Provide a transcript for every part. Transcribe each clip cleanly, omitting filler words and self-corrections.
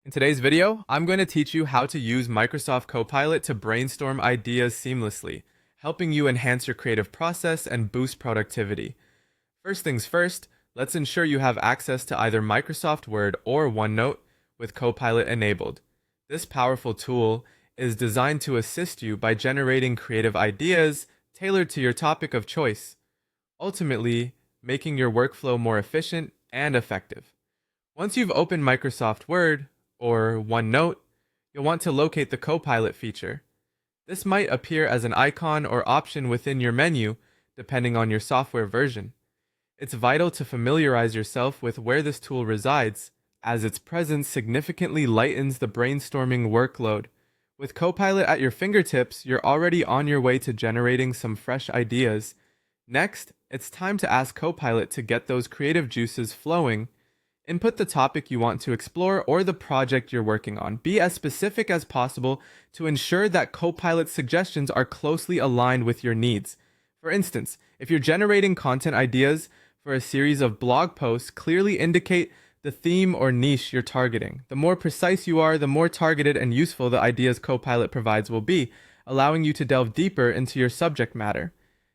In today's video, I'm going to teach you how to use Microsoft Copilot to brainstorm ideas seamlessly, helping you enhance your creative process and boost productivity. First things first, let's ensure you have access to either Microsoft Word or OneNote with Copilot enabled. This powerful tool is designed to assist you by generating creative ideas tailored to your topic of choice, ultimately making your workflow more efficient and effective. Once you've opened Microsoft Word or OneNote, you'll want to locate the Copilot feature. This might appear as an icon or option within your menu, depending on your software version. It's vital to familiarize yourself with where this tool resides, as its presence significantly lightens the brainstorming workload. With Copilot at your fingertips, you're already on your way to generating some fresh ideas. Next, it's time to ask Copilot to get those creative juices flowing. Input the topic you want to explore or the project you're working on. Be as specific as possible to ensure that Copilot's suggestions are closely aligned with your needs. For instance, if you're generating content ideas for a series of blog posts, clearly indicate the theme or niche you're targeting. The more precise you are, the more targeted and useful the ideas Copilot provides will be, allowing you to delve deeper into your subject matter.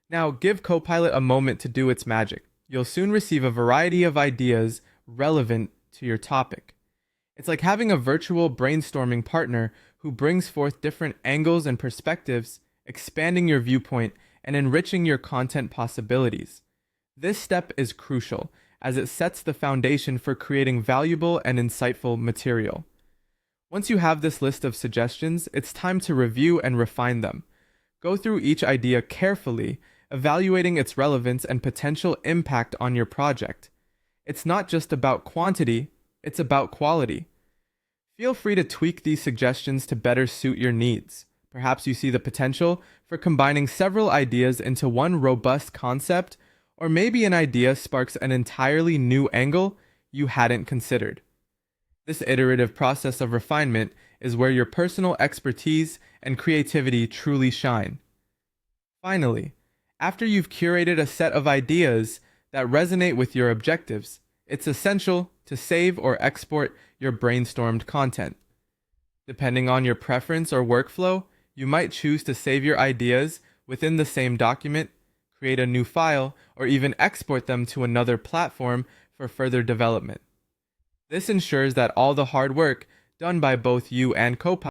Now, give Copilot a moment to do its magic. You'll soon receive a variety of ideas relevant to your topic. It's like having a virtual brainstorming partner who brings forth different angles and perspectives, expanding your viewpoint and enriching your content possibilities. This step is crucial as it sets the foundation for creating valuable and insightful material. Once you have this list of suggestions, it's time to review and refine them. Go through each idea carefully, evaluating its relevance and potential impact on your project. It's not just about quantity, it's about quality. Feel free to tweak these suggestions to better suit your needs. Perhaps you see the potential for combining several ideas into one robust concept, or maybe an idea sparks an entirely new angle you hadn't considered. This iterative process of refinement is where your personal expertise and creativity truly shine. Finally, after you've curated a set of ideas that resonate with your objectives, it's essential to save or export your brainstormed content. Depending on your preference or workflow, you might choose to save your ideas within the same document, create a new file, or even export them to another platform for further development. This ensures that all the hard work done by both you and Copilot